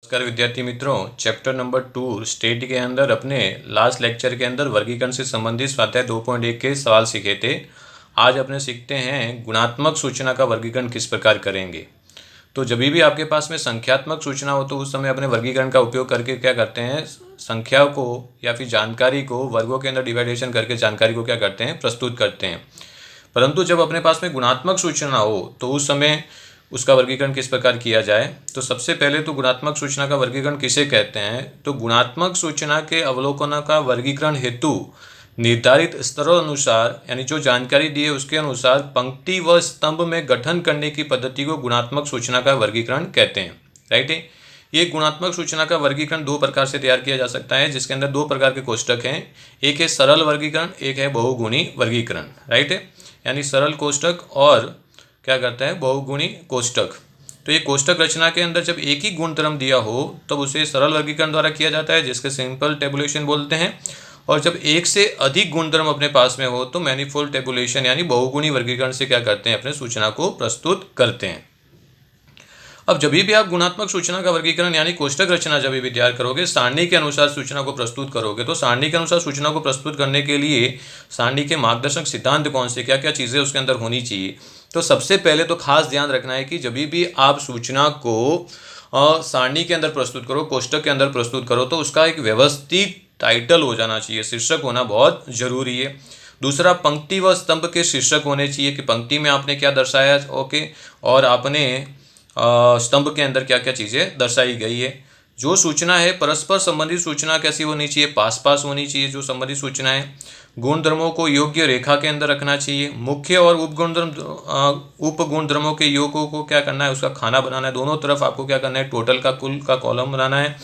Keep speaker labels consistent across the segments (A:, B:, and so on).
A: नमस्कार विद्यार्थी मित्रों, चैप्टर नंबर 2 स्टेट के अंदर अपने लास्ट लेक्चर के अंदर वर्गीकरण से संबंधित स्वाध्याय 2.1 के सवाल सीखे थे। आज अपने सीखते हैं गुणात्मक सूचना का वर्गीकरण किस प्रकार करेंगे। तो जब भी आपके पास में संख्यात्मक सूचना हो तो उस समय अपने वर्गीकरण का उपयोग करके क्या करते हैं, संख्या को या फिर जानकारी को वर्गों के अंदर डिवाइडेशन करके जानकारी को क्या करते हैं, प्रस्तुत करते हैं। परंतु जब अपने पास में गुणात्मक सूचना हो तो उस समय उसका वर्गीकरण किस प्रकार किया जाए। तो सबसे पहले तो गुणात्मक सूचना का वर्गीकरण किसे कहते हैं, तो गुणात्मक सूचना के अवलोकन का वर्गीकरण हेतु निर्धारित स्तरों अनुसार यानी जो जानकारी दी है उसके अनुसार पंक्ति व स्तंभ में गठन करने की पद्धति को गुणात्मक सूचना का वर्गीकरण कहते हैं। राइट है। ये गुणात्मक सूचना का वर्गीकरण दो प्रकार से तैयार किया जा सकता है, जिसके अंदर दो प्रकार के कोष्टक हैं। एक है सरल वर्गीकरण, एक है बहुगुणी वर्गीकरण। राइट है। यानी सरल कोष्टक और क्या करता है, बहुगुणी कोष्टक। तो ये कोष्टक रचना के अंदर जब एक ही गुणधर्म दिया हो तब उसे सरल वर्गीकरण द्वारा किया जाता है, जिसके सिंपल टेबुलेशन बोलते हैं। और जब एक से अधिक गुणधर्म अपने पास में हो तो मैनिफोल्ड टेबुलेशन यानी बहुगुणी वर्गीकरण से क्या करते हैं, अपने सूचना को प्रस्तुत करते हैं। अब जब भी आप गुणात्मक सूचना का वर्गीकरण यानी कोष्टक रचना जब भी तैयार करोगे, सारणी के अनुसार सूचना को प्रस्तुत करोगे, तो सारणी के अनुसार सूचना को प्रस्तुत करने के लिए सारणी के मार्गदर्शक सिद्धांत कौन से, क्या क्या चीज़ें उसके अंदर होनी चाहिए। तो सबसे पहले तो खास ध्यान रखना है कि जब भी आप सूचना को सारणी के अंदर प्रस्तुत करो, कोष्टक के अंदर प्रस्तुत करो, तो उसका एक व्यवस्थित टाइटल हो जाना चाहिए, शीर्षक होना बहुत जरूरी है। दूसरा, पंक्ति व स्तंभ के शीर्षक होने चाहिए कि पंक्ति में आपने क्या दर्शाया, ओके, और आपने स्तंभ के अंदर क्या क्या चीज़ें दर्शाई गई है। जो सूचना है परस्पर संबंधित सूचना कैसी होनी चाहिए, पास पास होनी चाहिए। जो संबंधित सूचना है गुणधर्मों को योग्य रेखा के अंदर रखना चाहिए। मुख्य और उप गुणधर्मों के योगों को क्या करना है, उसका खाना बनाना है। दोनों तरफ आपको क्या करना है, टोटल का कुल का कॉलम बनाना है।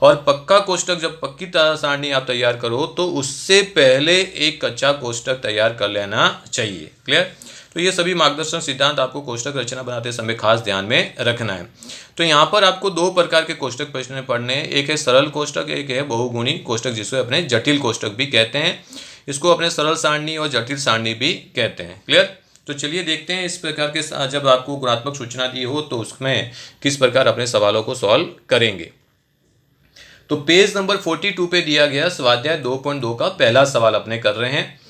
A: और पक्का कोष्टक, जब पक्की सारणी आप तैयार करो तो उससे पहले एक कच्चा कोष्टक तैयार कर लेना चाहिए। क्लियर। तो ये सभी मार्गदर्शन सिद्धांत आपको कोष्टक रचना बनाते समय खास ध्यान में रखना है। तो यहाँ पर आपको दो प्रकार के कोष्टक प्रश्न पढ़ने हैं, एक है सरल कोष्टक, एक है बहुगुणी कोष्टक, जिसको अपने जटिल कोष्टक भी कहते हैं। इसको अपने सरल सारणी और जटिल सारणी भी कहते हैं। क्लियर। तो चलिए देखते हैं इस प्रकार के जब आपको गुणात्मक सूचना दी हो तो उसमें किस प्रकार अपने सवालों को सॉल्व करेंगे। तो पेज नंबर 42 पे दिया गया स्वाध्याय 2.2 का पहला सवाल अपने कर रहे हैं।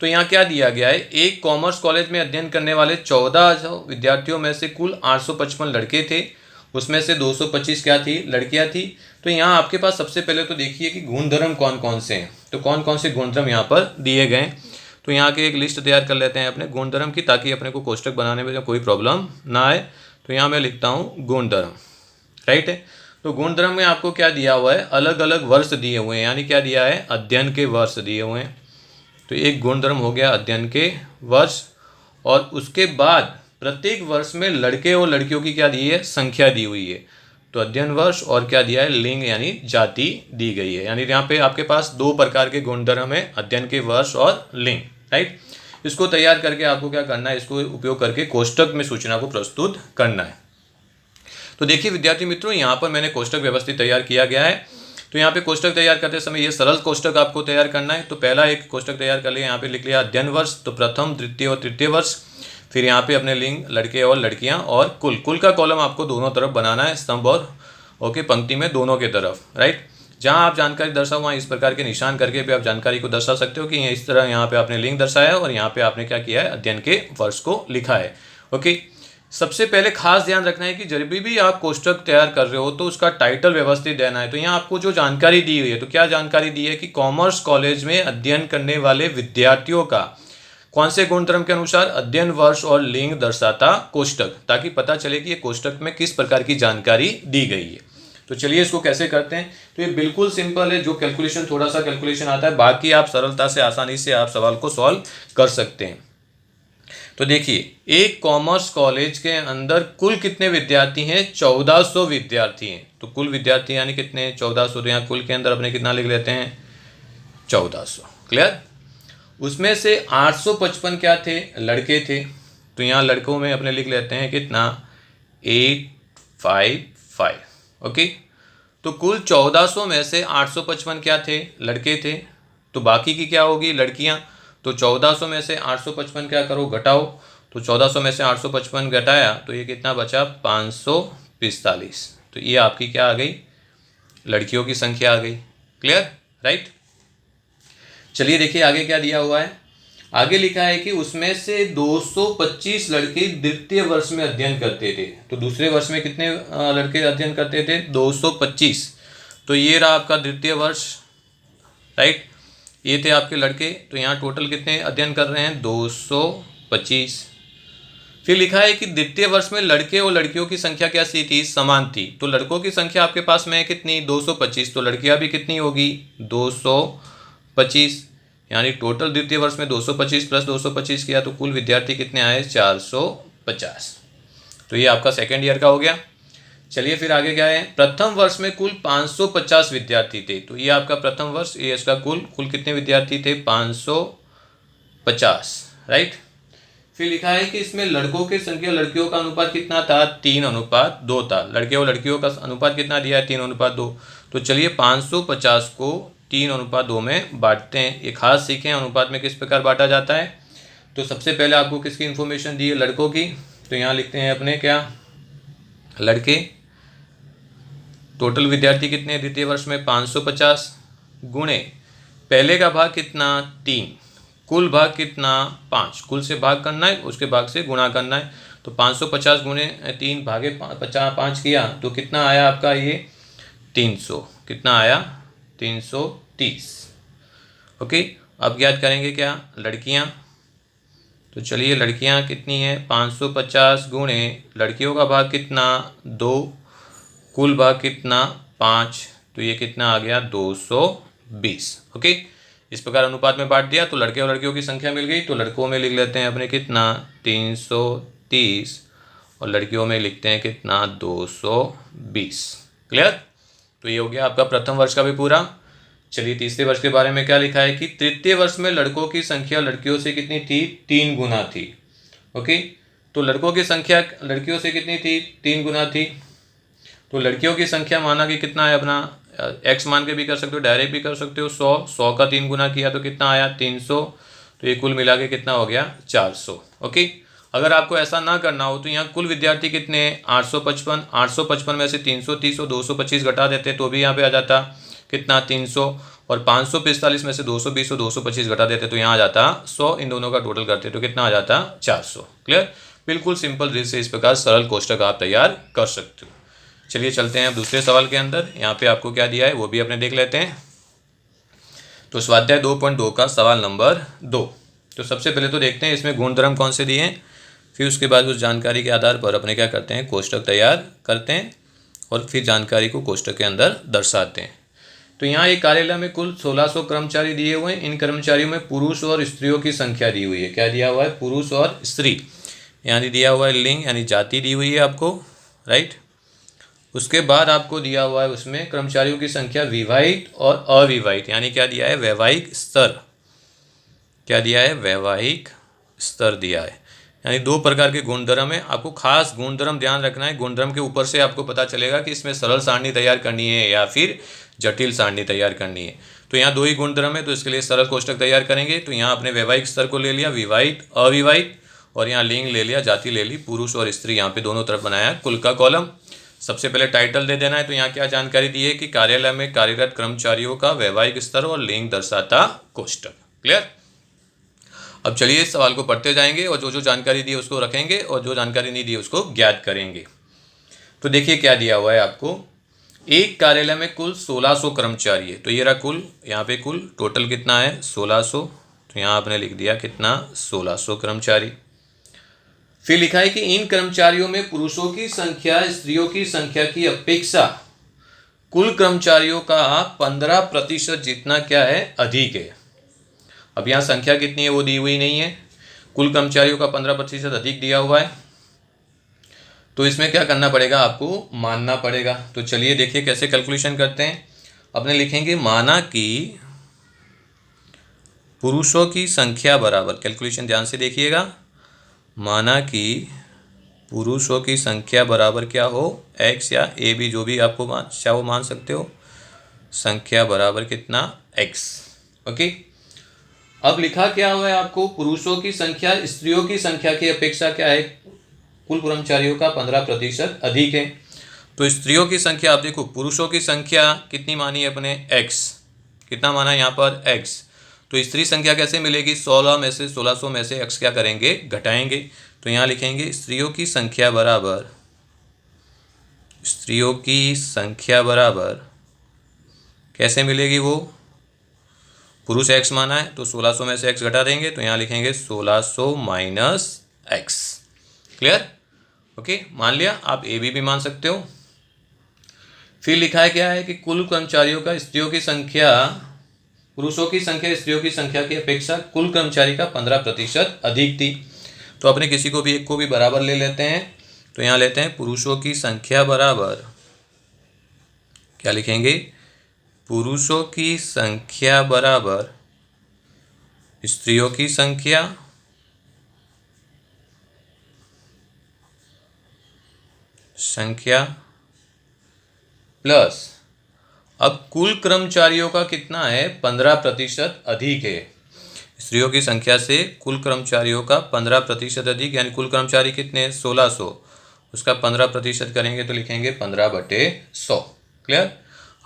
A: तो यहाँ क्या दिया गया है, एक कॉमर्स कॉलेज में अध्ययन करने वाले 14 विद्यार्थियों में से कुल 855 लड़के थे, उसमें से 225 क्या थी, लड़कियाँ थी। तो यहाँ आपके पास सबसे पहले तो देखिए कि गुणधर्म कौन कौन से हैं। तो कौन कौन से गुणधर्म यहाँ पर दिए गए, तो यहाँ के एक लिस्ट तैयार कर लेते हैं अपने गुणधर्म की, ताकि अपने को कोष्टक बनाने में कोई प्रॉब्लम ना आए। तो यहाँ मैं लिखता हूँ गुणधर्म। राइट है। तो गुणधर्म में आपको क्या दिया हुआ है, अलग अलग वर्ष दिए हुए हैं, यानी क्या दिया है, अध्ययन के वर्ष दिए हुए हैं। तो एक गुणधर्म हो गया अध्ययन के वर्ष, और उसके बाद प्रत्येक वर्ष में लड़के और लड़कियों की क्या दी है, संख्या दी हुई है। तो अध्ययन वर्ष और क्या दिया है, लिंग यानी जाति दी गई है। यानी यहाँ पे आपके पास दो प्रकार के गुणधर्म है, अध्ययन के वर्ष और लिंग। राइट। इसको तैयार करके आपको क्या करना है, इसको उपयोग करके कोष्टक में सूचना को प्रस्तुत करना है। तो देखिए विद्यार्थी मित्रों, यहाँ पर मैंने कोष्टक व्यवस्थित तैयार किया गया है। तो यहाँ पे कोष्टक तैयार करते समय ये सरल कोष्टक आपको तैयार करना है। तो पहला एक कोष्टक तैयार कर लिया, यहाँ पे लिख लिया अध्ययन वर्ष, तो प्रथम, द्वितीय और तृतीय वर्ष। फिर यहाँ पे अपने लिंग, लड़के और लड़कियाँ, और कुल का कॉलम आपको दोनों तरफ बनाना है, स्तंभ और ओके पंक्ति में दोनों के तरफ। राइट। जहाँ आप जानकारी दर्शाओ वहाँ इस प्रकार के निशान करके भी आप जानकारी को दर्शा सकते हो कि इस तरह यहाँ पे आपने लिंग दर्शाया है और यहाँ पे आपने क्या किया है, अध्ययन के वर्ष को लिखा है। ओके। सबसे पहले खास ध्यान रखना है कि जब भी आप कोष्टक तैयार कर रहे हो तो उसका टाइटल व्यवस्थित देना है। तो यहाँ आपको जो जानकारी दी हुई है, तो क्या जानकारी दी है कि कॉमर्स कॉलेज में अध्ययन करने वाले विद्यार्थियों का कौन से गुणधर्म के अनुसार अध्ययन वर्ष और लिंग दर्शाता कोष्टक, ताकि पता चले कि ये कोष्टक में किस प्रकार की जानकारी दी गई है। तो चलिए इसको कैसे करते हैं। तो ये बिल्कुल सिंपल है, जो कैलकुलेशन थोड़ा सा कैलकुलेशन आता है, बाकी आप सरलता से आसानी से आप सवाल को सॉल्व कर सकते हैं। तो देखिए, एक कॉमर्स कॉलेज के अंदर कुल कितने विद्यार्थी हैं, 1400 विद्यार्थी हैं। तो कुल विद्यार्थी यानी कितने, 1400। तो यहाँ कुल के अंदर अपने कितना लिख लेते हैं, 1400। क्लियर। उसमें से 855 क्या थे, लड़के थे। तो यहाँ लड़कों में अपने लिख लेते हैं कितना, 855। ओके। तो कुल 1400 में से 855 क्या थे, लड़के थे। तो बाकी की क्या होगी, लड़कियाँ। तो 1400 में से 855 क्या करो, घटाओ। तो 1400 में से 855 घटाया तो ये कितना बचा, 545। तो ये आपकी क्या आ गई, लड़कियों की संख्या आ गई। Clear, right. चलिए देखिए आगे क्या दिया हुआ है। आगे लिखा है कि उसमें से 225 लड़के द्वितीय वर्ष में अध्ययन करते थे। तो दूसरे वर्ष में कितने लड़के अध्ययन करते थे? 225। तो ये रहा आपका द्वितीय वर्ष, राइट। ये थे आपके लड़के। तो यहाँ टोटल कितने अध्ययन कर रहे हैं? 225। फिर लिखा है कि द्वितीय वर्ष में लड़के और लड़कियों की संख्या क्या सी थी? समान थी। तो लड़कों की संख्या आपके पास में है कितनी? 225। तो लड़कियां भी कितनी होगी? 225। यानी टोटल द्वितीय वर्ष में 225 प्लस 225 किया तो कुल विद्यार्थी कितने आए? 450। तो ये आपका सेकेंड ईयर का हो गया। चलिए फिर आगे क्या है। प्रथम वर्ष में कुल 550 विद्यार्थी थे। तो ये आपका प्रथम वर्ष, ये इसका कुल कितने विद्यार्थी थे? 550, राइट। फिर लिखा है कि इसमें लड़कों की संख्या लड़कियों का अनुपात कितना था? 3:2 था। लड़के और लड़कियों का अनुपात कितना दिया है? 3:2। तो चलिए 550 को 3:2 में बांटते हैं। एक खास सीखें अनुपात में किस प्रकार बांटा जाता है। तो सबसे पहले आपको किसकी इन्फॉर्मेशन दी है? लड़कों की। तो यहाँ लिखते हैं अपने क्या? लड़के। टोटल विद्यार्थी कितने हैं द्वितीय वर्ष में? 550 गुणे पहले का भाग कितना? 3, कुल भाग कितना? 5। कुल से भाग करना है, उसके भाग से गुणा करना है। तो 550 गुणे 3 भागे 5 किया तो कितना आया आपका? ये 300। कितना आया? 330। ओके। अब ज्ञात करेंगे क्या? लड़कियां। तो चलिए लड़कियां कितनी हैं? 550 गुणे लड़कियों का भाग कितना? 2, कुल भाग कितना? 5। तो ये कितना आ गया? 220। ओके। इस प्रकार अनुपात में बांट दिया तो लड़के और लड़कियों की संख्या मिल गई। तो लड़कों में लिख लेते हैं अपने कितना? 330 और लड़कियों में लिखते हैं कितना? 220। क्लियर। तो ये हो गया आपका प्रथम वर्ष का भी पूरा। चलिए तीसरे वर्ष के बारे में क्या लिखा है कि तृतीय वर्ष में लड़कों की संख्या लड़कियों से कितनी थी? 3 गुना थी। ओके। तो लड़कों की संख्या लड़कियों से कितनी थी? 3 गुना थी। तो लड़कियों की संख्या माना कि कितना है अपना? x मान के भी कर सकते हो, डायरेक्ट भी कर सकते हो। 100 का 3 गुना किया तो कितना आया? 300। तो ये कुल मिला के कितना हो गया? 400। ओके। अगर आपको ऐसा ना करना हो तो यहाँ कुल विद्यार्थी कितने हैं? 855। 855 में से 330 और 225 घटा देते तो भी यहाँ पे आ जाता कितना? 300। और 545 में से 220 और 225 घटा देते तो यहाँ आ जाता 100। इन दोनों का टोटल करते तो कितना आ जाता? 400। क्लियर। बिल्कुल सिंपल रीत से इस प्रकार सरल कोष्टक आप तैयार कर सकते हो। चलिए चलते हैं अब दूसरे सवाल के अंदर। यहाँ पे आपको क्या दिया है वो भी अपने देख लेते हैं। तो स्वाध्याय 2.2 का सवाल नंबर 2। तो सबसे पहले तो देखते हैं इसमें गुणधर्म कौन से दिए हैं। फिर उसके बाद उस जानकारी के आधार पर अपने क्या करते हैं? कोष्टक तैयार करते हैं और फिर जानकारी को कोष्टक के अंदर दर्शाते हैं। तो यहाँ एक कार्यालय में कुल 1600 कर्मचारी दिए हुए हैं। इन कर्मचारियों में पुरुष और स्त्रियों की संख्या दी हुई है। क्या दिया हुआ है? पुरुष और स्त्री। यानी दिया हुआ है लिंग यानी जाति दी हुई है आपको, राइट। उसके बाद आपको दिया हुआ है उसमें कर्मचारियों की संख्या विवाहित और अविवाहित। यानी क्या दिया है? वैवाहिक स्तर। क्या दिया है? वैवाहिक स्तर दिया है। यानी 2 प्रकार के गुणधर्म है। आपको खास गुणधर्म ध्यान रखना है। गुणधर्म के ऊपर से आपको पता चलेगा कि इसमें सरल सारणी तैयार करनी है या फिर जटिल सारणी तैयार करनी है। तो यहाँ 2 ही गुणधर्म है तो इसके लिए सरल कोष्टक तैयार करेंगे। तो यहाँ अपने वैवाहिक स्तर को ले लिया, विवाहित अविवाहित, और यहाँ लिंग ले लिया, जाति ले ली, पुरुष और स्त्री यहाँ पे दोनों तरफ बनाया कुल का कॉलम। सबसे पहले टाइटल दे देना है। तो यहाँ क्या जानकारी दी है कि कार्यालय में कार्यरत कर्मचारियों का वैवाहिक स्तर और लिंग दर्शाता कोष्टक। क्लियर। अब चलिए इस सवाल को पढ़ते जाएंगे और जो जो जानकारी दी है उसको रखेंगे और जो जानकारी नहीं दी है उसको ज्ञात करेंगे। तो देखिए क्या दिया हुआ है आपको। एक कार्यालय में कुल 1600 कर्मचारी है। तो ये रहा कुल, यहाँ पे कुल टोटल कितना है? 1600। तो यहाँ आपने लिख दिया कितना? 1600 कर्मचारी। फिर लिखा है कि इन कर्मचारियों में पुरुषों की संख्या स्त्रियों की संख्या की अपेक्षा कुल कर्मचारियों का 15% जितना क्या है? अधिक है। अब यहाँ संख्या कितनी है वो दी हुई नहीं है। कुल कर्मचारियों का 15% अधिक दिया हुआ है। तो इसमें क्या करना पड़ेगा? आपको मानना पड़ेगा। तो चलिए देखिए कैसे कैलकुलेशन करते हैं। अपने लिखेंगे माना कि पुरुषों की संख्या बराबर, कैलकुलेशन ध्यान से देखिएगा, माना कि पुरुषों की संख्या बराबर क्या हो? x या a भी जो भी आपको चाहो मान सकते हो। संख्या बराबर कितना? x। ओके। अब लिखा क्या हुआ है आपको? पुरुषों की संख्या स्त्रियों की संख्या की अपेक्षा क्या है? कुल कर्मचारियों का 15% अधिक है। तो स्त्रियों की संख्या आप देखो, पुरुषों की संख्या कितनी मानी है अपने, x, कितना माना है यहाँ पर x। तो स्त्री संख्या कैसे मिलेगी, 16 में से 1600 में से x क्या करेंगे, घटाएंगे। तो यहाँ लिखेंगे स्त्रियों की संख्या बराबर, स्त्रियों की संख्या बराबर कैसे मिलेगी वो, पुरुष x माना है तो 1600 में से x घटा देंगे, तो यहाँ लिखेंगे 1600 माइनस x। क्लियर, ओके, मान लिया। आप ए भी मान सकते हो। फिर लिखा है क्या है कि कुल कर्मचारियों का स्त्रियों की संख्या, पुरुषों की संख्या स्त्रियों की संख्या की अपेक्षा कुल कर्मचारी का 15% अधिक थी। तो अपने किसी को भी एक को भी बराबर ले लेते हैं। तो यहाँ लेते हैं पुरुषों की संख्या बराबर, क्या लिखेंगे, पुरुषों की संख्या बराबर स्त्रियों की संख्या प्लस, अब कुल कर्मचारियों का कितना है, 15% अधिक है। स्त्रियों की संख्या से कुल कर्मचारियों का 15% अधिक, यानी कुल कर्मचारी कितने हैं, 1600, उसका 15% करेंगे तो लिखेंगे 15/100। क्लियर।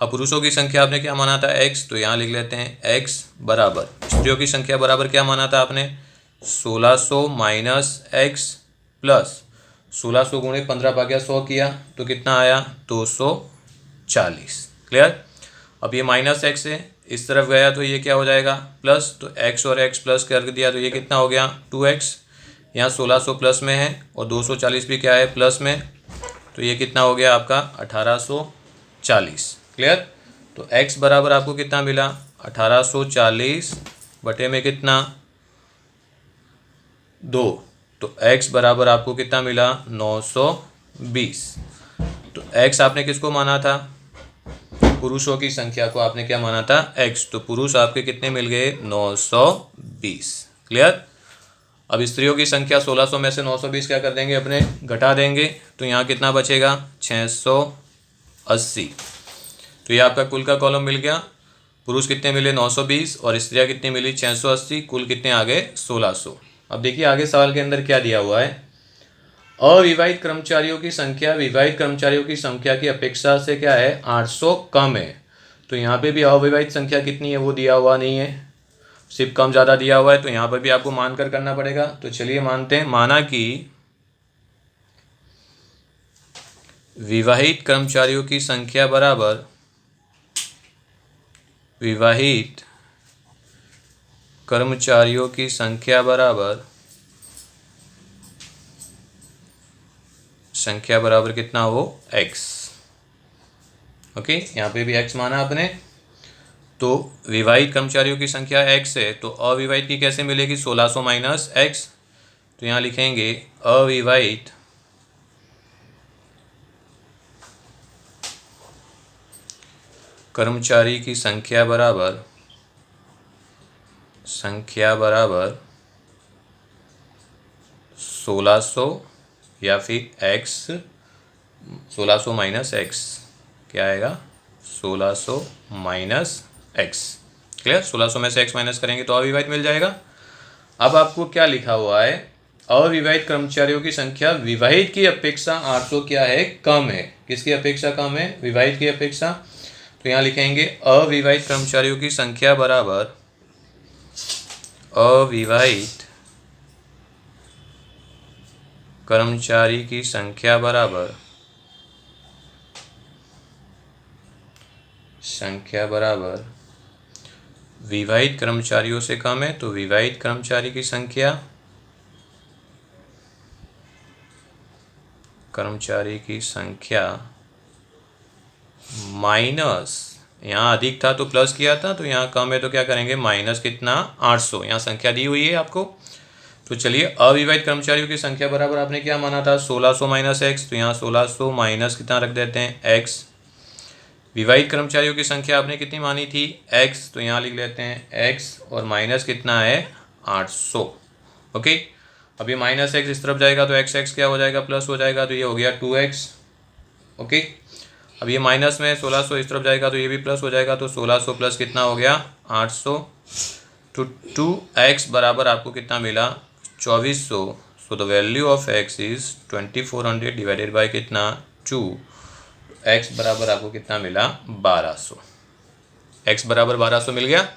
A: अब पुरुषों की संख्या आपने क्या माना था, x, तो यहाँ लिख लेते हैं x बराबर, स्त्रियों की संख्या बराबर क्या माना था आपने, 1600 माइनस x प्लस 1600 गुणे 15/100 किया तो कितना आया, 240। क्लियर। अब ये माइनस x है, इस तरफ गया तो ये क्या हो जाएगा, प्लस, तो x और x प्लस कर दिया तो ये कितना हो गया, 2x। यहाँ 1600 प्लस में है और 240 भी क्या है, प्लस में, तो ये कितना हो गया आपका 1840। क्लियर। तो x बराबर आपको कितना मिला, 1840 बटे में कितना, 2, तो x बराबर आपको कितना मिला, 920। तो x आपने किसको माना था, पुरुषों की संख्या को आपने क्या माना था, x, तो पुरुष आपके कितने मिल गए, 920। क्लियर। अब स्त्रियों की संख्या 1600 में से 920 क्या कर देंगे अपने, घटा देंगे, तो यहाँ कितना बचेगा, 680। तो ये आपका कुल का कॉलम मिल गया। पुरुष कितने मिले, 920, और स्त्रियाँ कितनी मिली, 680, कुल कितने आ गए, 1600। अब देखिए आगे सवाल के अंदर क्या दिया हुआ है, अविवाहित कर्मचारियों की संख्या विवाहित कर्मचारियों की संख्या की अपेक्षा से क्या है, 800 कम है। तो यहाँ पे भी अविवाहित संख्या कितनी है वो दिया हुआ नहीं है, सिर्फ कम ज़्यादा दिया हुआ है, तो यहाँ पर भी आपको मानकर करना पड़ेगा। तो चलिए मानते हैं, माना कि विवाहित कर्मचारियों की संख्या बराबर विवाहित कर्मचारियों की संख्या बराबर कितना हो, x। ओके, यहाँ पे भी x माना आपने। तो विवाहित कर्मचारियों की संख्या x है, तो अविवाहित की कैसे मिलेगी, 1600 माइनस x। तो यहाँ लिखेंगे अविवाहित कर्मचारी की संख्या बराबर 1600 या फिर x, 1600 माइनस x, क्या आएगा, 1600 माइनस x। क्लियर। 1600 में से x माइनस करेंगे तो अविवाहित मिल जाएगा। अब आपको क्या लिखा हुआ है, अविवाहित कर्मचारियों की संख्या विवाहित की अपेक्षा 800 क्या है, कम है। किसकी अपेक्षा कम है, विवाहित की अपेक्षा। तो यहाँ लिखेंगे अविवाहित कर्मचारियों की संख्या बराबर अविवाहित कर्मचारी की संख्या बराबर विवाहित कर्मचारियों से कम है, तो विवाहित कर्मचारी की संख्या माइनस, यहाँ अधिक था तो प्लस किया था, तो यहाँ कम है तो क्या करेंगे, माइनस कितना, 800। यहाँ संख्या दी हुई है आपको। तो चलिए अविवाहित कर्मचारियों की संख्या बराबर आपने क्या माना था, 1600 माइनस x, तो यहाँ 1600 माइनस कितना रख देते हैं, x। विवाहित कर्मचारियों की संख्या आपने कितनी मानी थी, x, तो यहाँ लिख लेते हैं x, और माइनस कितना है, 800। ओके, अब ये माइनस x इस तरफ जाएगा तो x क्या हो जाएगा, प्लस हो जाएगा, तो ये हो गया 2x। ओके, अब ये माइनस में 1600 इस तरफ जाएगा तो ये भी प्लस हो जाएगा, तो 1600 प्लस कितना हो गया, 800। तो 2x बराबर आपको कितना मिला, 2400। So the value of x is 2400 divided by कितना, 2। x बराबर आपको कितना मिला 1200, x बराबर 1200 मिल गया।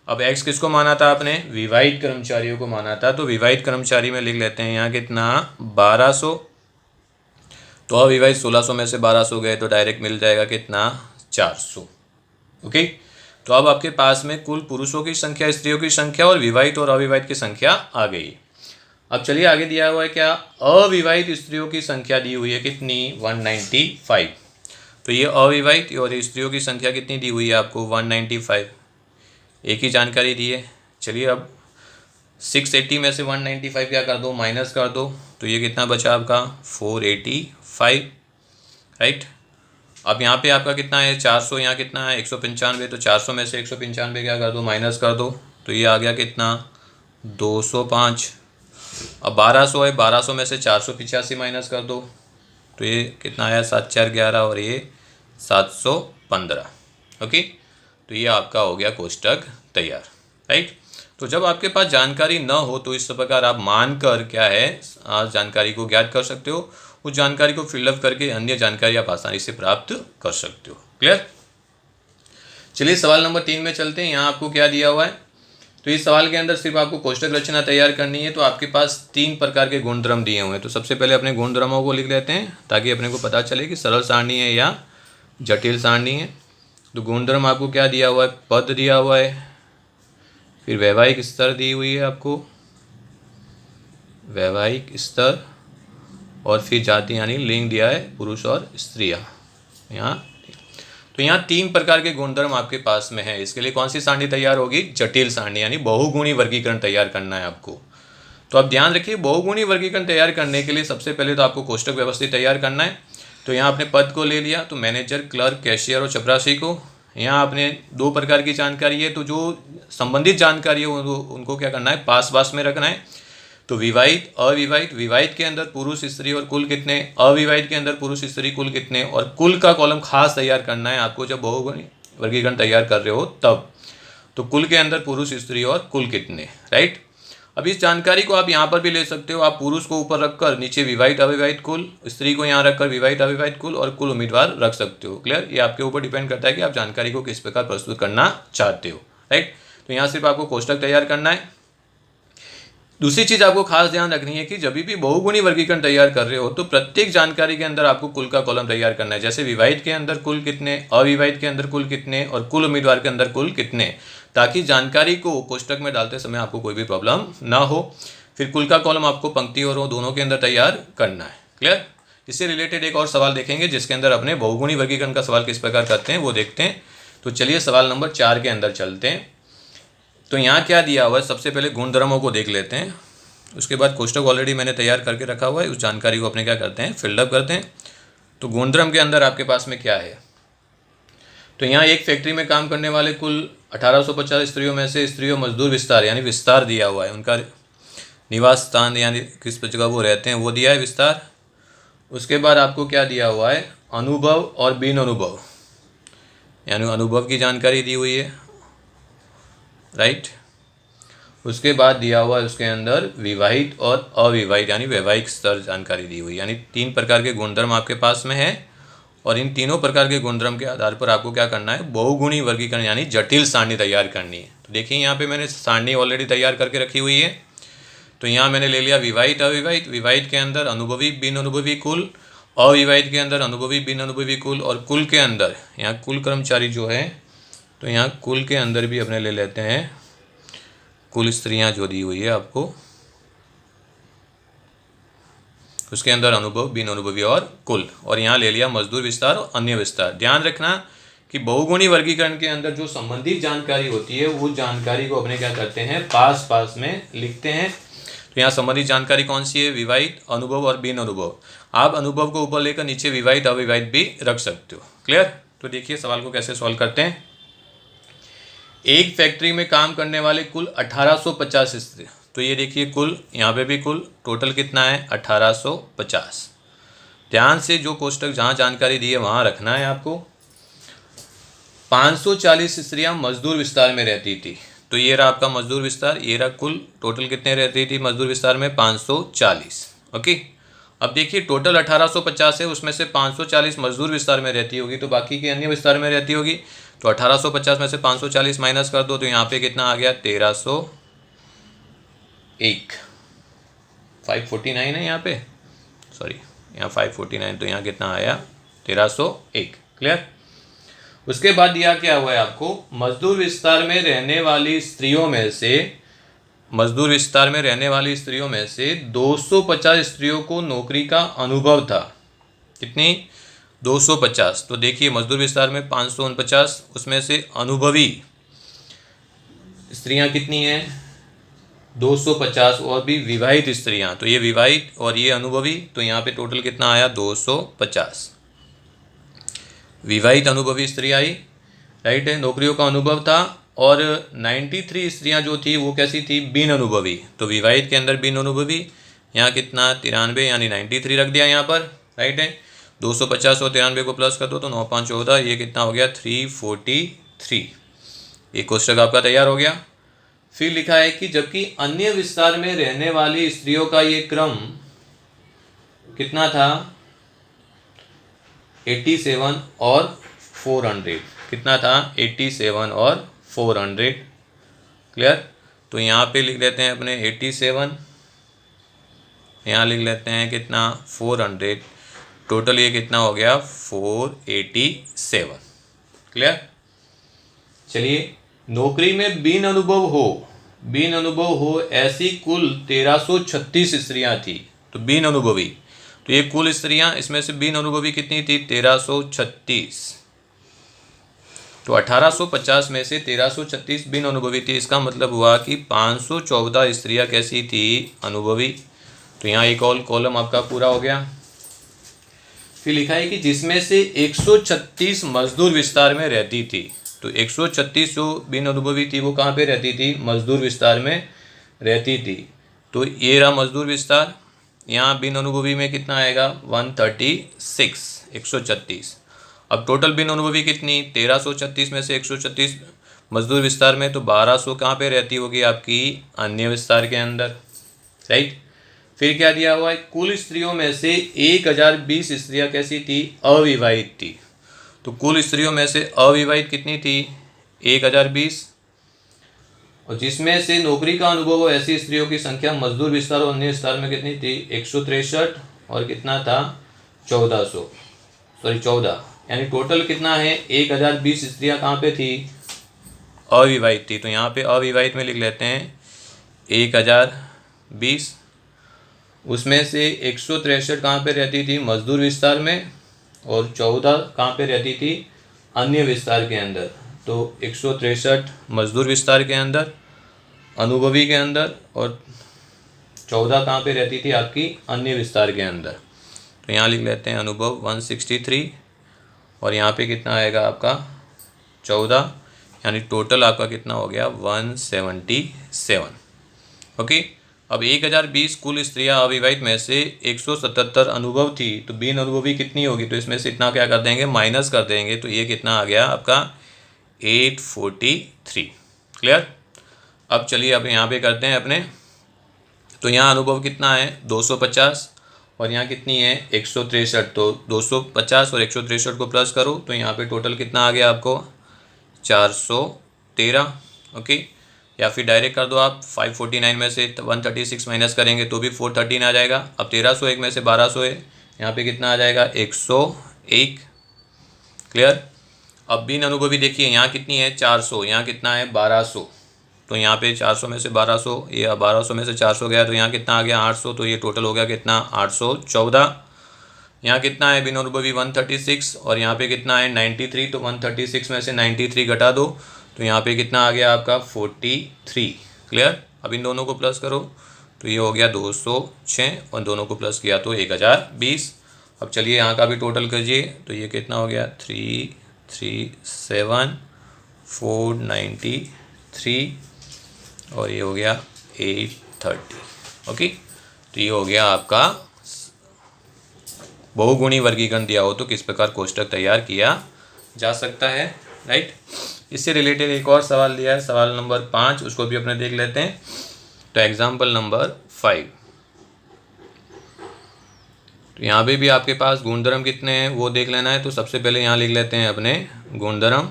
A: अब x किसको माना था आपने, विवाहित कर्मचारियों को माना था, तो विवाहित कर्मचारी में लिख लेते हैं यहाँ कितना 1200, तो अविवाहित 1600 में से 1200 गए तो डायरेक्ट मिल जाएगा कितना 400। ओके, तो अब आपके पास में कुल पुरुषों की संख्या, स्त्रियों की संख्या और विवाहित और अविवाहित की संख्या आ गई। अब चलिए आगे दिया हुआ है क्या, अविवाहित स्त्रियों की संख्या दी हुई है कितनी 195, तो ये अविवाहित और स्त्रियों की संख्या कितनी दी हुई है आपको 195, एक ही जानकारी दी है। चलिए अब 680 में से 195 क्या कर दो, माइनस कर दो, तो ये कितना बचा आपका 485, राइट। अब यहाँ पे आपका कितना है 400, यहाँ कितना है 195, तो 400 में से 195 क्या कर दो, माइनस कर दो, तो ये आ गया कितना 205। अब 1200 है, 1200 में से 485 माइनस कर दो, तो ये कितना आया 7411 और ये 715। ओके, तो ये आपका हो गया कोष्टक तैयार, राइट। तो जब आपके पास जानकारी न हो तो इस प्रकार आप मानकर क्या है जानकारी को ज्ञात कर सकते हो, उस जानकारी को फिलअप करके अन्य जानकारी आप आसानी से प्राप्त कर सकते हो। क्लियर। चलिए सवाल नंबर 3 में चलते हैं। यहाँ आपको क्या दिया हुआ है, तो इस सवाल के अंदर सिर्फ आपको कोष्टक रचना तैयार करनी है। तो आपके पास 3 प्रकार के गुणधर्म दिए हुए हैं, तो सबसे पहले अपने गुणधर्मों को लिख लेते हैं ताकि अपने को पता चले कि सरल सारणी है या जटिल सारणी है। तो गुणधर्म आपको क्या दिया हुआ है, पद दिया हुआ है, फिर वैवाहिक स्तर दी हुई है आपको, वैवाहिक स्तर, और फिर जाति यानी लिंग दिया है पुरुष और स्त्रियां। यहाँ तो यहाँ 3 प्रकार के गुणधर्म आपके पास में है। इसके लिए कौन सी सारणी तैयार होगी, जटिल सारणी यानी बहुगुणी वर्गीकरण तैयार करना है आपको। तो आप ध्यान रखिए, बहुगुणी वर्गीकरण तैयार करने के लिए सबसे पहले तो आपको कोष्टक व्यवस्थित तैयार करना है। तो यहाँ आपने पद को ले लिया, तो मैनेजर, क्लर्क, कैशियर और चपरासी को। यहाँ आपने 2 प्रकार की जानकारी है, तो जो संबंधित जानकारी है उनको क्या करना है, पास पास में रखना है। तो विवाहित, अविवाहित, विवाहित के अंदर पुरुष स्त्री और कुल कितने, अविवाहित के अंदर पुरुष स्त्री कुल कितने, और कुल का कॉलम खास तैयार करना है आपको जब बहुगुणी वर्गीकरण तैयार कर रहे हो तब। तो कुल के अंदर पुरुष स्त्री और कुल कितने, राइट। अब इस जानकारी को आप यहाँ पर भी ले सकते हो, आप पुरुष को ऊपर रखकर नीचे विवाहित अविवाहित कुल, स्त्री को यहाँ रखकर विवाहित अविवाहित कुल और कुल उम्मीदवार रख सकते हो। क्लियर। ये आपके ऊपर डिपेंड करता है कि आप जानकारी को किस प्रकार प्रस्तुत करना चाहते हो, राइट। तो यहाँ सिर्फ आपको कोष्टक तैयार करना है। दूसरी चीज़ आपको खास ध्यान रखनी है कि जब भी बहुगुणी वर्गीकरण तैयार कर रहे हो तो प्रत्येक जानकारी के अंदर आपको कुल का कॉलम तैयार करना है। जैसे विवाहित के अंदर कुल कितने, अविवाहित के अंदर कुल कितने और कुल उम्मीदवार के अंदर कुल कितने, ताकि जानकारी को कोष्टक में डालते समय आपको कोई भी प्रॉब्लम ना हो। फिर कुल का कॉलम आपको पंक्ति और रो दोनों के अंदर तैयार करना है। क्लियर। इससे रिलेटेड एक और सवाल देखेंगे जिसके अंदर अपने बहुगुणी वर्गीकरण का सवाल किस प्रकार करते हैं वो देखते हैं। तो चलिए सवाल नंबर 4 के अंदर चलते हैं। तो यहाँ क्या दिया हुआ है, सबसे पहले गुणधर्मों को देख लेते हैं, उसके बाद कोष्टक ऑलरेडी मैंने तैयार करके रखा हुआ है, उस जानकारी को अपने क्या करते हैं, फिलअप करते हैं। तो गुणधर्म के अंदर आपके पास में क्या है, तो यहाँ एक फैक्ट्री में काम करने वाले कुल 1850 स्त्रियों में से स्त्रियों मजदूर विस्तार यानी विस्तार दिया हुआ है, उनका निवास स्थान यानी किस जगह वो रहते हैं वो दिया है विस्तार। उसके बाद आपको क्या दिया हुआ है, अनुभव और बिन अनुभव यानी अनुभव की जानकारी दी हुई है, राइट। उसके बाद दिया हुआ है उसके अंदर विवाहित और अविवाहित यानी वैवाहिक स्तर जानकारी दी हुई, यानी 3 प्रकार के गुणधर्म आपके पास में है। और इन तीनों प्रकार के गुणधर्म के आधार पर आपको क्या करना है, बहुगुणी वर्गीकरण यानी जटिल सारणी तैयार करनी है। तो देखिए यहाँ पे मैंने सारणी ऑलरेडी तैयार करके रखी हुई है। तो यहाँ मैंने ले लिया विवाहित अविवाहित, विवाहित के अंदर अनुभवी बिन अनुभवी कुल, अविवाहित के अंदर अनुभवी बिन अनुभवी कुल, और कुल के अंदर यहाँ कुल कर्मचारी जो है, तो यहाँ कुल के अंदर भी अपने ले लेते हैं कुल स्त्रियां जो दी हुई है आपको, उसके अंदर अनुभव बिन अनुभवी और कुल, और यहाँ ले लिया मजदूर विस्तार और अन्य विस्तार। ध्यान रखना कि बहुगुणी वर्गीकरण के अंदर जो संबंधित जानकारी होती है वो जानकारी को अपने क्या करते हैं, पास पास में लिखते हैं। तो यहाँ संबंधित जानकारी कौन सी है, विवाहित, अनुभव और बिन अनुभव। आप अनुभव को ऊपर लेकर नीचे विवाहित अविवाहित भी रख सकते हो। क्लियर। तो देखिए सवाल को कैसे सॉल्व करते हैं। एक फैक्ट्री में काम करने वाले कुल 1850 स्त्री, तो ये देखिए कुल, यहाँ पे भी कुल टोटल कितना है 1850। ध्यान से जो कोष्टक जहाँ जानकारी दी है वहाँ रखना है आपको। 540 स्त्रियाँ मजदूर विस्तार में रहती थी, तो ये रहा आपका मजदूर विस्तार, ये रहा कुल टोटल कितने रहती थी मजदूर विस्तार में 540। ओके। अब देखिए टोटल 1850 है, उसमें से 540 मजदूर विस्तार में रहती होगी, तो बाकी की अन्य विस्तार में रहती होगी। तो 1850 में से 540 माइनस कर दो तो यहाँ पे कितना आ गया 1301। 549 है यहाँ पे, सॉरी यहाँ 549, तो यहाँ कितना आया 1301। क्लियर। उसके बाद दिया क्या हुआ है आपको, मजदूर विस्तार में रहने वाली स्त्रियों में से 250 स्त्रियों को नौकरी का अनुभव था। कितनी? 250। तो देखिए मजदूर विस्तार में 549, उसमें से अनुभवी स्त्रियां कितनी हैं 250, और भी विवाहित स्त्रियां, तो ये विवाहित और ये अनुभवी, तो यहाँ पे टोटल कितना आया 250। विवाहित अनुभवी स्त्री आई, राइट है, नौकरियों का अनुभव था। और 93 स्त्रियां जो थी वो कैसी थी, बिन अनुभवी। तो विवाहित के अंदर बिन अनुभवी, यहाँ कितना 93 यानी 93 रख दिया यहाँ पर, राइट है। 250 और 93 को प्लस कर दो तो 9 5 14, ये कितना हो गया 343। ये कोष्टक आपका तैयार हो गया। फिर लिखा है कि जबकि अन्य विस्तार में रहने वाली स्त्रियों का ये क्रम कितना था 87 और 400। कितना था 87 और 400। क्लियर। तो यहाँ पे लिख लेते हैं अपने 87, यहाँ लिख लेते हैं कितना 400, टोटल ये कितना हो गया 487। क्लियर। चलिए, नौकरी में बिन अनुभव हो ऐसी कुल 1336 स्त्रियां थी। तो बिन अनुभवी, तो ये कुल स्त्रियां, इसमें से बिन अनुभवी कितनी थी 1336। तो 1850 में से 1336 बिन अनुभवी थी। इसका मतलब हुआ कि 514 स्त्रियां कैसी थी, अनुभवी। तो यहाँ एक और कॉलम आपका पूरा हो गया। फिर लिखा है कि जिसमें से 136 मजदूर विस्तार में रहती थी। तो 136 जो बिन अनुभवी थी वो कहाँ पे रहती थी, मजदूर विस्तार में रहती थी। तो ये रहा मजदूर विस्तार। यहाँ बिन अनुभवी में कितना आएगा 136, 136। अब टोटल बिन अनुभवी कितनी 1336 में से 136 मजदूर विस्तार में, तो 1200 कहाँ पे रहती होगी आपकी अन्य विस्तार के अंदर, राइट। फिर क्या दिया हुआ है, कुल स्त्रियों में से 1020 स्त्रियां कैसी थी, अविवाहित थी। तो कुल स्त्रियों में से अविवाहित कितनी थी 1020, और जिसमें से नौकरी का अनुभव हो ऐसी स्त्रियों की संख्या मजदूर विस्तार और अन्य विस्तार में कितनी थी 163, और कितना था 14, यानी टोटल कितना है 1020 स्त्रियां कहाँ पे थी, अविवाहित थी। तो यहाँ पे अविवाहित में लिख लेते हैं 1020, उसमें से 163 कहाँ पे रहती थी, मजदूर विस्तार में, और 14 कहाँ पे रहती थी, अन्य विस्तार के अंदर। तो 163 मजदूर विस्तार के अंदर, अनुभवी के अंदर, और 14 कहाँ पे रहती थी आपकी अन्य विस्तार के अंदर। तो यहाँ लिख लेते हैं अनुभव 163, और यहाँ पे कितना आएगा आपका 14, यानी टोटल आपका कितना हो गया 177। ओके। अब 1020 कुल स्त्रियां अविवाहित में से 177 अनुभव थी। तो बिन अनुभवी कितनी होगी, तो इसमें से इतना क्या कर देंगे माइनस कर देंगे, तो ये कितना आ गया आपका 843। क्लियर। अब चलिए अब यहाँ पे करते हैं अपने, तो यहाँ अनुभव कितना है 250, और यहाँ कितनी है 163। तो 250 और 163 को प्लस करो तो यहाँ पे टोटल कितना आ गया आपको 413। ओके, या फिर डायरेक्ट कर दो आप 549 में से 136 माइनस करेंगे तो भी 413 आ जाएगा। अब 1301 में से 1200 है, यहाँ पे कितना आ जाएगा 101। क्लियर। अब बिन अनुभवी देखिए यहाँ कितनी है 400, यहाँ कितना है 1200। तो यहाँ पे 400 में से 1200, ये 1200 में से 400 गया तो यहाँ कितना आ गया 800। तो ये टोटल हो गया कितना 814। यहाँ कितना है बिन अनुभवी 136, और यहाँ पे कितना है 93। तो 136 में से 93 घटा दो तो यहाँ पे कितना आ गया आपका 43। क्लियर। अब इन दोनों को प्लस करो तो ये हो गया 206, और दोनों को प्लस किया तो 1020। अब चलिए यहाँ का भी टोटल कीजिए तो ये कितना हो गया 337 493, और ये हो गया 830। ओके, तो ये हो गया आपका बहुगुणी वर्गीकरण दिया हो तो किस प्रकार कोष्टक तैयार किया जा सकता है, राइट। इससे रिलेटेड एक और सवाल दिया है, सवाल नंबर 5, उसको भी अपने देख लेते हैं। तो एग्जाम्पल नंबर 5, तो यहाँ पे भी आपके पास गुणधर्म कितने हैं वो देख लेना है। तो सबसे पहले यहाँ लिख लेते हैं अपने गुणधर्म,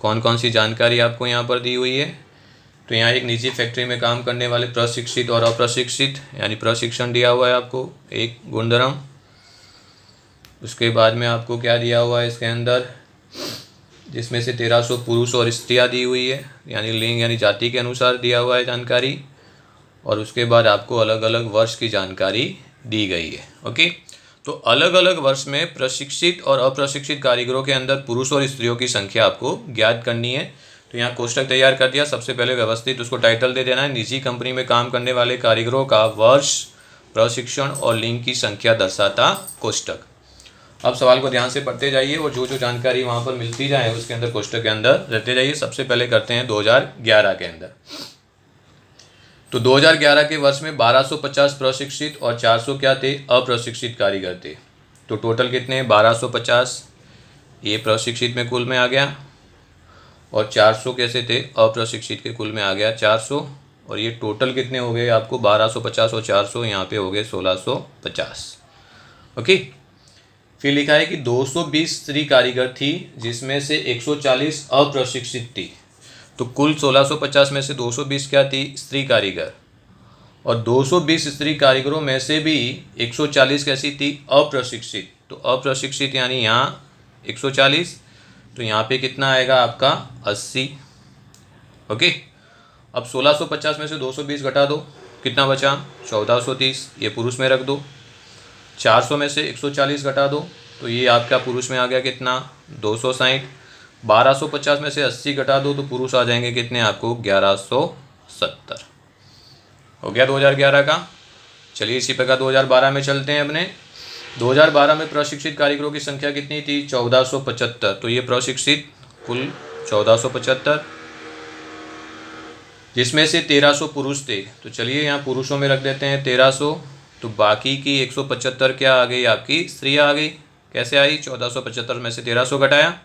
A: कौन कौन सी जानकारी आपको यहाँ पर दी हुई है। तो यहाँ एक निजी फैक्ट्री में काम करने वाले प्रशिक्षित और अप्रशिक्षित यानी प्रशिक्षण दिया हुआ है आपको एक गुणधर्म। उसके बाद में आपको क्या दिया हुआ है इसके अंदर, जिसमें से 1300 पुरुष और स्त्रियाँ दी हुई है, यानी लिंग यानी जाति के अनुसार दिया हुआ है जानकारी। और उसके बाद आपको अलग अलग वर्ष की जानकारी दी गई है। ओके, तो अलग अलग वर्ष में प्रशिक्षित और अप्रशिक्षित कारीगरों के अंदर पुरुष और स्त्रियों की संख्या आपको ज्ञात करनी है। तो यहाँ कोष्टक तैयार कर दिया। सबसे पहले व्यवस्थित उसको टाइटल दे देना है, निजी कंपनी में काम करने वाले कारीगरों का वर्ष, प्रशिक्षण और लिंग की संख्या दर्शाता कोष्टक। अब सवाल को ध्यान से पढ़ते जाइए और जो जो जानकारी वहाँ पर मिलती जाए उसके अंदर कोष्टक के अंदर रहते जाइए। सबसे पहले करते हैं 2011 के अंदर। तो 2011 के वर्ष में 1250 प्रशिक्षित और 400 क्या थे, अप्रशिक्षित कारीगर थे। तो टोटल कितने, 1250 ये प्रशिक्षित में कुल में आ गया और 400 कैसे थे, अप्रशिक्षित के कुल में आ गया 400। और ये टोटल कितने हो गए आपको, 1250 और 400 यहाँ पे हो गए 1650। ओके, फिर लिखा है कि 220 स्त्री कारीगर थी जिसमें से 140 अप्रशिक्षित थी। तो कुल 1650 में से 220 क्या थी, स्त्री कारीगर। और 220 स्त्री कारीगरों में से भी 140 कैसी थी, अप्रशिक्षित। तो अप्रशिक्षित यानी यहाँ 140, तो यहाँ पे कितना आएगा आपका 80। ओके, अब 1650 में से 220 घटा दो, कितना बचा 1430, ये पुरुष में रख दो। 400 में से 140 घटा दो, तो ये आपका पुरुष में आ गया कितना 260। 1250 में से 80 घटा दो तो पुरुष आ जाएंगे कितने आपको 1170। हो गया 2011 का। चलिए इसी प्रकार 2012 में चलते हैं अपने। 2012 में प्रशिक्षित कारीगरों की संख्या कितनी थी, 1475। तो ये प्रशिक्षित कुल 1475, जिसमें से 1300 पुरुष थे। तो चलिए यहाँ पुरुषों में रख देते हैं 1300। तो बाकी की 175 क्या आ गई आपकी, स्त्रियाँ आ गई। कैसे आई, 1475 में से 1300 घटाया।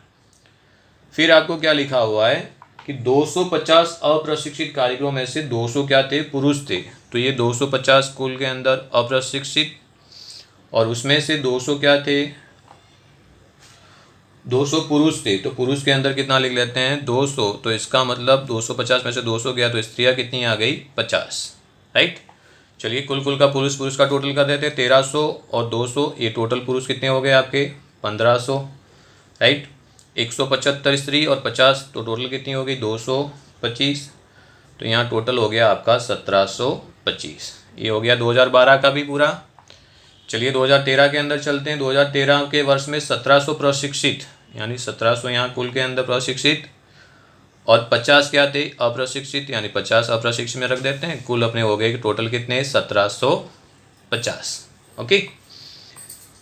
A: फिर आपको क्या लिखा हुआ है कि 250 अप्रशिक्षित कारीगरों में से 200 क्या थे, पुरुष थे। तो ये 250 कुल के अंदर अप्रशिक्षित और उसमें से 200 क्या थे, 200 पुरुष थे। तो पुरुष के अंदर कितना लिख लेते हैं 200। तो इसका मतलब 250 में से 200 गया तो स्त्रियाँ कितनी आ गई 50। राइट, चलिए कुल का पुरुष का टोटल कर देते हैं 1300 और 200, ये टोटल पुरुष कितने हो गए आपके 1500। राइट, 175 स्त्री और 50, तो टोटल कितनी हो गई 225। तो यहाँ टोटल हो गया आपका 1725। ये हो गया 2012 का भी पूरा। चलिए 2013 के अंदर चलते हैं। 2013 के वर्ष में 1700 प्रशिक्षित, यानी 1700 यहाँ कुल के अंदर प्रशिक्षित और 50 क्या थे अप्रशिक्षित, यानी 50 अप्रशिक्षित में रख देते हैं। कुल अपने हो गए टोटल कितने 1750। ओके,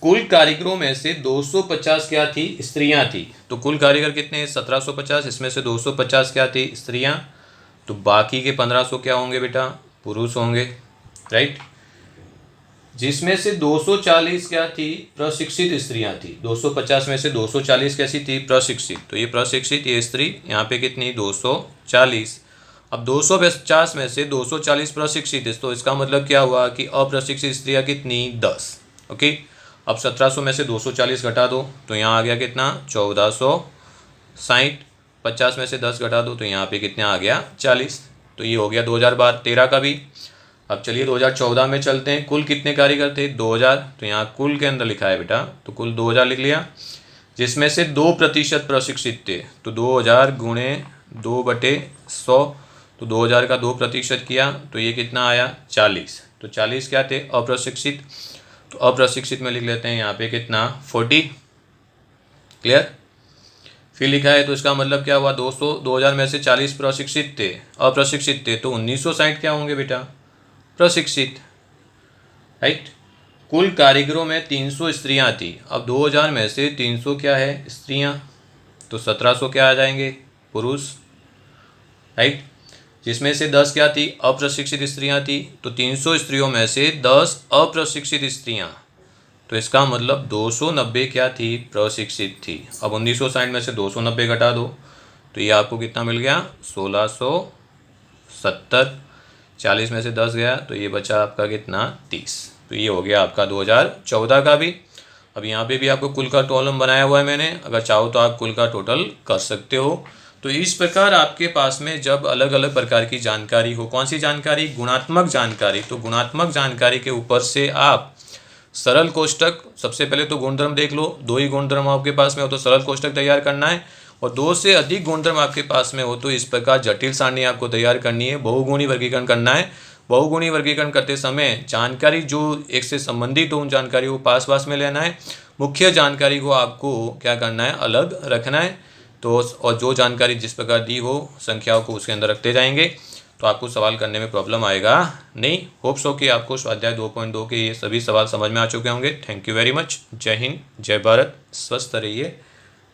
A: कुल कारीगरों में से 250 क्या थी, स्त्रियां थी। तो कुल कारीगर कितने 1750, इसमें से 250 क्या थी, स्त्रियां। तो बाकी के 1500 क्या होंगे बेटा, पुरुष होंगे। राइट, जिसमें से 240 क्या थी, प्रशिक्षित स्त्रियां थी। 250 में से 240 कैसी थी, प्रशिक्षित। तो ये प्रशिक्षित, ये स्त्री, यहाँ पे कितनी 240। अब 250 में से 240 प्रशिक्षित है, तो इसका मतलब क्या हुआ कि अप्रशिक्षित स्त्रियां कितनी 10। ओके, अब 1700 में से 240 घटा दो तो यहाँ आ गया कितना 1460। 50 में से 10 घटा दो तो यहाँ पे कितना आ गया 40। तो ये हो गया 2013 का भी। अब चलिए 2014 में चलते हैं। कुल कितने कारीगर थे 2000। तो यहाँ कुल के अंदर लिखा है बेटा, तो कुल 2000 लिख लिया, जिसमें से 2% प्रशिक्षित थे। तो 2000 गुणे 2/100, तो 2000 का 2% किया तो ये कितना आया 40। तो 40 क्या थे अप्रशिक्षित। तो अप्रशिक्षित में लिख लेते हैं यहाँ पे कितना 40। क्लियर, फिर लिखा है तो इसका मतलब क्या हुआ 2000 में से 40 प्रशिक्षित थे, अप्रशिक्षित थे। तो 1960 क्या होंगे बेटा प्रशिक्षित। राइट, कुल कारीगरों में 300 स्त्रियां थी। अब 2000 में से 300 क्या है स्त्रियां, तो 1700 क्या आ जाएंगे पुरुष। राइट, जिसमें से 10 क्या थी अप्रशिक्षित स्त्रियां थी। तो 300 स्त्रियों में से 10 अप्रशिक्षित स्त्रियां, तो इसका मतलब 290 क्या थी प्रशिक्षित थी। अब 1960 में से 290 घटा दो तो ये आपको कितना मिल गया 1670। 40 में से 10 गया तो ये बचा आपका कितना 30। तो ये हो गया आपका 2014 का भी। अब यहाँ पे भी आपको कुल का कॉलम बनाया हुआ है मैंने, अगर चाहो तो आप कुल का टोटल कर सकते हो। तो इस प्रकार आपके पास में जब अलग अलग प्रकार की जानकारी हो, कौन सी जानकारी, गुणात्मक जानकारी, तो गुणात्मक जानकारी के ऊपर से आप सरल कोष्ठक, सबसे पहले तो गुणधर्म देख लो, 2 ही गुणधर्म आपके पास में हो तो सरल कोष्ठक तैयार करना है, और 2 से अधिक गुणधर्म आपके पास में हो तो इस प्रकार जटिल सारणी आपको तैयार करनी है, बहुगुणी वर्गीकरण करना है। बहुगुणी वर्गीकरण करते समय जानकारी जो एक से संबंधित हो उन जानकारी को पास पास में लेना है, मुख्य जानकारी को आपको क्या करना है, अलग रखना है। तो और जो जानकारी जिस प्रकार दी हो संख्याओं को उसके अंदर रखते जाएंगे, तो आपको सवाल करने में प्रॉब्लम आएगा नहीं। होप्स हो कि आपको स्वाध्याय 2.2 के ये सभी सवाल समझ में आ चुके होंगे। Thank you very much. जय हिंद, जय भारत, स्वस्थ रहिए,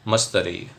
A: मस्त रहिए।